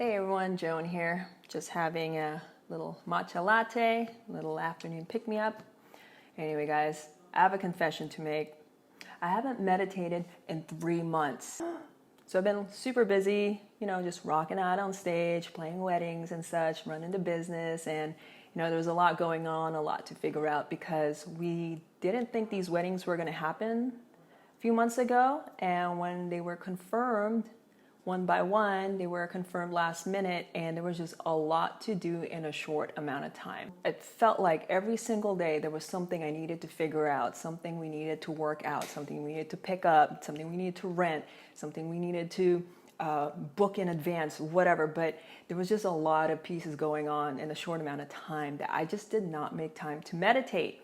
Hey everyone, Joan here. Just having a little matcha latte, little afternoon pick-me-up. Anyway guys, I have a confession to make. I haven't meditated in 3 months. So I've been super busy, just rocking out on stage, playing weddings and such, running the business, and there was a lot going on, a lot to figure out because we didn't think these weddings were going to happen a few months ago, and when they were confirmed, one by one, they were confirmed last minute, and there was just a lot to do in a short amount of time. It felt like every single day there was something I needed to figure out, something we needed to work out, something we needed to pick up, something we needed to rent, something we needed to book in advance, whatever. But there was just a lot of pieces going on in a short amount of time that I just did not make time to meditate.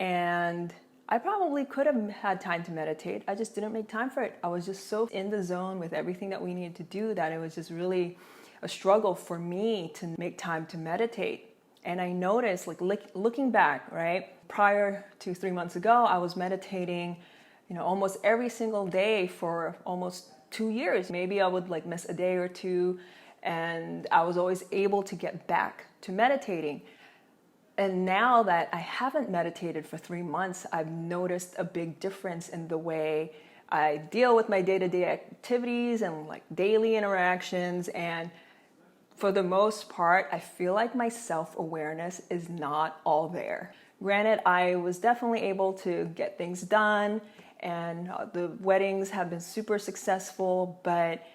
And I probably could have had time to meditate. I just didn't make time for it. I was just so in the zone with everything that we needed to do that it was just really a struggle for me to make time to meditate. And I noticed, looking back, right, prior to 3 months ago, I was meditating, almost every single day for almost 2 years. Maybe I would miss a day or two, and I was always able to get back to meditating. And now that I haven't meditated for 3 months, I've noticed a big difference in the way I deal with my day-to-day activities and daily interactions. And for the most part, I feel like my self-awareness is not all there. Granted, I was definitely able to get things done, and the weddings have been super successful, but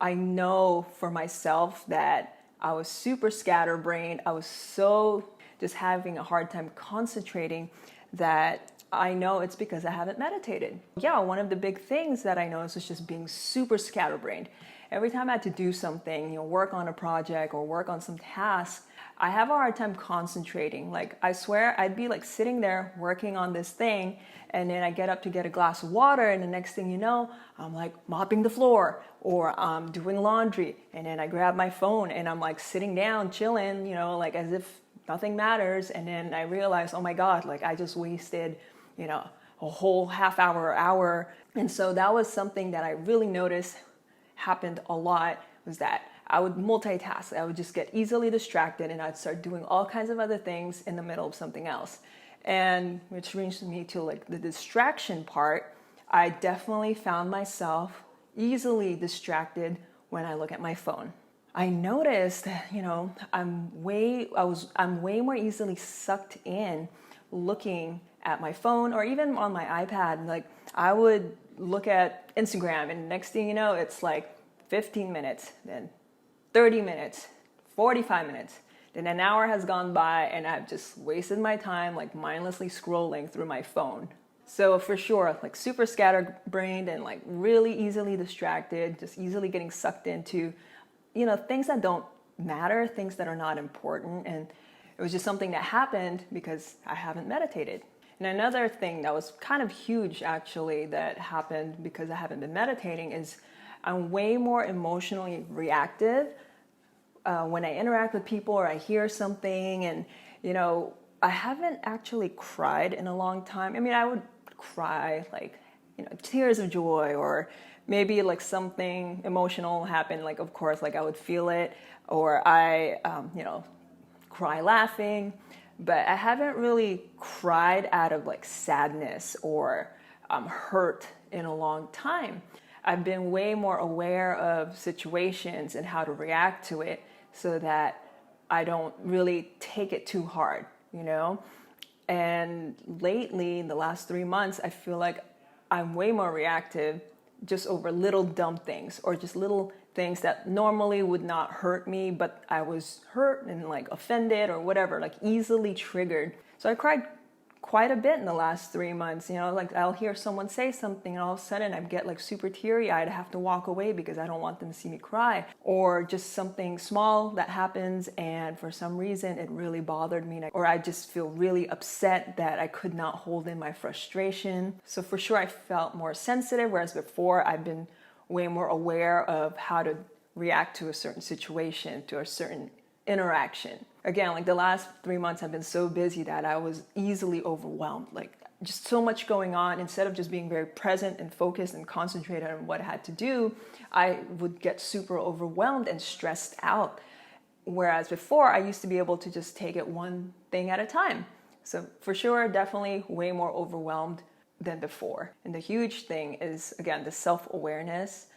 I know for myself that I was super scatterbrained. I was so just having a hard time concentrating that I know it's because I haven't meditated. Yeah, one of the big things that I noticed was just being super scatterbrained. Every time I had to do something, work on a project or work on some tasks, I have a hard time concentrating. I swear I'd be sitting there working on this thing, and then I get up to get a glass of water, and the next thing you know, I'm mopping the floor or I'm doing laundry, and then I grab my phone and I'm sitting down, chilling, as if nothing matters. And then I realized, oh my God, I just wasted, a whole half hour. And so that was something that I really noticed happened a lot, was that I would multitask. I would just get easily distracted, and I'd start doing all kinds of other things in the middle of something else. And which brings me to the distraction part. I definitely found myself easily distracted when I look at my phone. I noticed that, I'm way more easily sucked in looking at my phone or even on my iPad. I would look at Instagram, and next thing you know, it's 15 minutes, then 30 minutes, 45 minutes. Then an hour has gone by, and I've just wasted my time mindlessly scrolling through my phone. So for sure, super scatterbrained and really easily distracted, just easily getting sucked into things that don't matter, things that are not important. And it was just something that happened because I haven't meditated. And another thing that was kind of huge actually that happened because I haven't been meditating is I'm way more emotionally reactive when I interact with people or I hear something. And, I haven't actually cried in a long time. I mean, I would cry tears of joy, or maybe something emotional happened, of course, I would feel it, or I cry laughing, but I haven't really cried out of sadness or hurt in a long time. I've been way more aware of situations and how to react to it so that I don't really take it too hard, And lately, in the last 3 months, I feel like I'm way more reactive just over little dumb things, or just little things that normally would not hurt me, but I was hurt and offended or whatever, easily triggered. So I cried quite a bit in the last 3 months. I'll hear someone say something, and all of a sudden I get super teary-eyed. I have to walk away because I don't want them to see me cry. Or just something small that happens, and for some reason it really bothered me, or I just feel really upset that I could not hold in my frustration. So for sure I felt more sensitive, whereas before I've been way more aware of how to react to a certain situation, to a certain interaction. again, like the last 3 months have been so busy that I was easily overwhelmed. Like just so much going on. Instead of just being very present and focused and concentrated on what I had to do, I would get super overwhelmed and stressed out. Whereas before, I used to be able to just take it one thing at a time. So for sure, definitely way more overwhelmed than before. And the huge thing is, again, the self-awareness.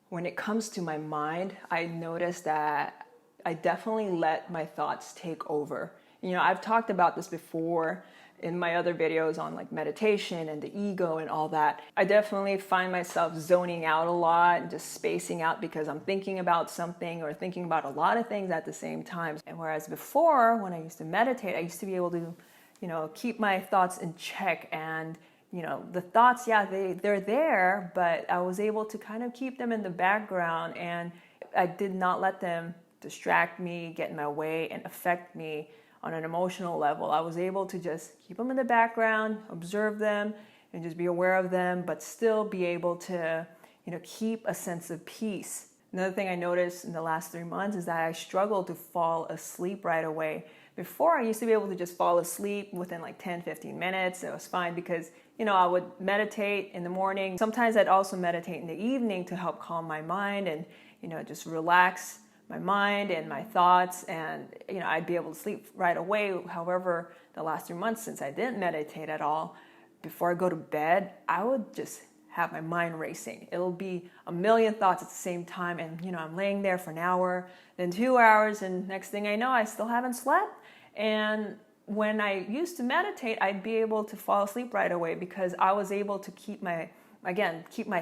When it comes to my mind, I noticed that I definitely let my thoughts take over. You know, I've talked about this before in my other videos on like meditation and the ego and all that. I definitely find myself zoning out a lot and just spacing out because I'm thinking about something or thinking about a lot of things at the same time. And whereas before, when I used to meditate, I used to be able to, you know, keep my thoughts in check. And you know, the thoughts, yeah, they're there, but I was able to kind of keep them in the background, and I did not let them distract me, get in my way, and affect me on an emotional level. I was able to just keep them in the background, observe them, and just be aware of them, but still be able to, you know, keep a sense of peace. Another thing I noticed in the last 3 months is that I struggled to fall asleep right away. Before, I used to be able to just fall asleep within like 10, 15 minutes. It was fine because, you know, I would meditate in the morning. Sometimes I'd also meditate in the evening to help calm my mind and, you know, just relax my mind and my thoughts. And, you know, I'd be able to sleep right away. However, the last 3 months since I didn't meditate at all, before I go to bed, I would just have my mind racing. It'll be a million thoughts at the same time. And, you know, I'm laying there for an hour, then 2 hours. And next thing I know, I still haven't slept. And when I used to meditate, I'd be able to fall asleep right away because I was able to keep my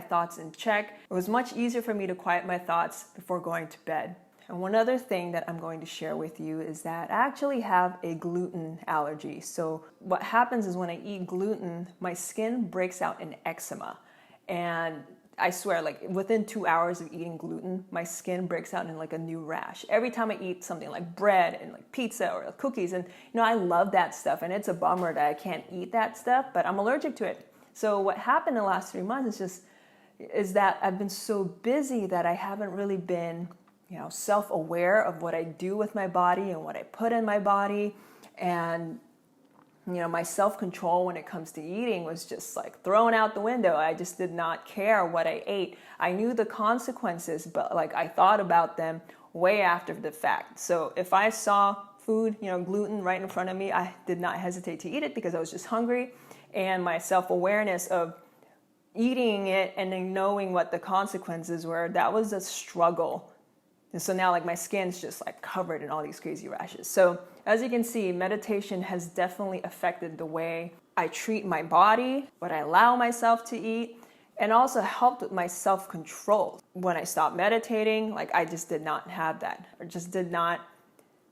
thoughts in check. It was much easier for me to quiet my thoughts before going to bed. And one other thing that I'm going to share with you is that I actually have a gluten allergy. So what happens is when I eat gluten, my skin breaks out in eczema. And I swear, like within 2 hours of eating gluten, my skin breaks out in like a new rash. Every time I eat something like bread and like pizza or like cookies, and you know, I love that stuff, and it's a bummer that I can't eat that stuff, but I'm allergic to it. So what happened in the last 3 months is that I've been so busy that I haven't really been, you know, self-aware of what I do with my body and what I put in my body. And you know, my self-control when it comes to eating was just like thrown out the window. I just did not care what I ate. I knew the consequences, but like I thought about them way after the fact. So if I saw food, you know, gluten right in front of me, I did not hesitate to eat it because I was just hungry. And my self-awareness of eating it and then knowing what the consequences were, that was a struggle. And so now like my skin's just like covered in all these crazy rashes. So as you can see, meditation has definitely affected the way I treat my body, what I allow myself to eat, and also helped with my self-control. When I stopped meditating, like I just did not have that, or just did not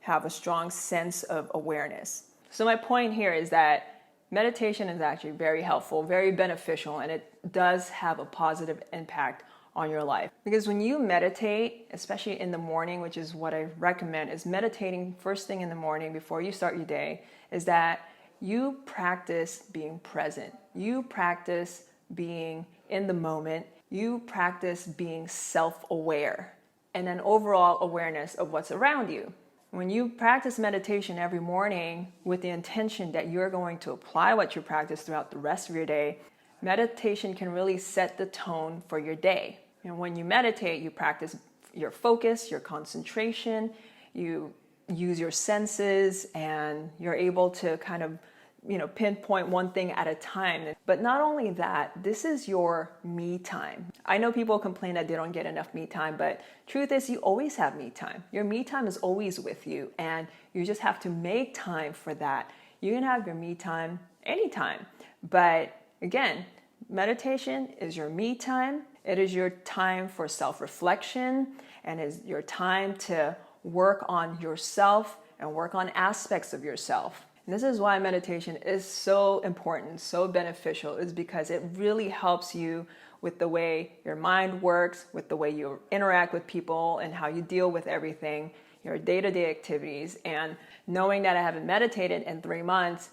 have a strong sense of awareness. So my point here is that meditation is actually very helpful, very beneficial, and it does have a positive impact on your life. Because when you meditate, especially in the morning, which is what I recommend, is meditating first thing in the morning before you start your day, is that you practice being present. You practice being in the moment. You practice being self-aware and an overall awareness of what's around you. When you practice meditation every morning with the intention that you're going to apply what you practice throughout the rest of your day, meditation can really set the tone for your day. And when you meditate, you practice your focus, your concentration, you use your senses, and you're able to kind of, you know, pinpoint one thing at a time. But not only that, this is your me time. I know people complain that they don't get enough me time, but truth is you always have me time. Your me time is always with you, and you just have to make time for that. You can have your me time anytime, but again, meditation is your me time. It is your time for self-reflection, and is your time to work on yourself and work on aspects of yourself. And this is why meditation is so important, so beneficial, is because it really helps you with the way your mind works, with the way you interact with people and how you deal with everything, your day-to-day activities. And knowing that I haven't meditated in 3 months,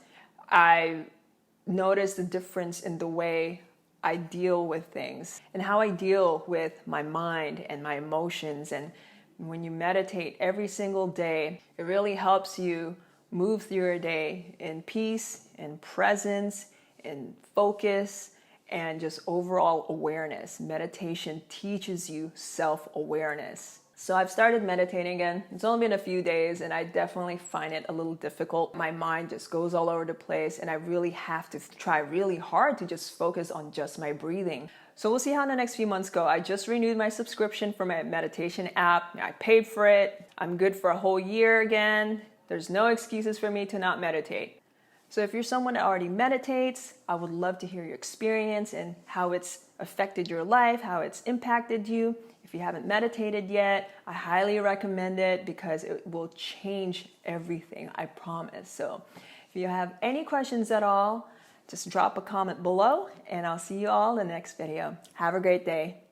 I noticed the difference in the way I deal with things and how I deal with my mind and my emotions and When you meditate every single day, it really helps you move through your day in peace, in presence, in focus, and just overall awareness. Meditation teaches you self-awareness. So I've started meditating again. It's only been a few days and I definitely find it a little difficult. My mind just goes all over the place and I really have to try really hard to just focus on just my breathing. So we'll see how the next few months go. I just renewed my subscription for my meditation app. I paid for it. I'm good for a whole year again. There's no excuses for me to not meditate. So if you're someone that already meditates, I would love to hear your experience and how it's affected your life, how it's impacted you. If you haven't meditated yet, I highly recommend it because it will change everything, I promise. So if you have any questions at all, just drop a comment below and I'll see you all in the next video. Have a great day.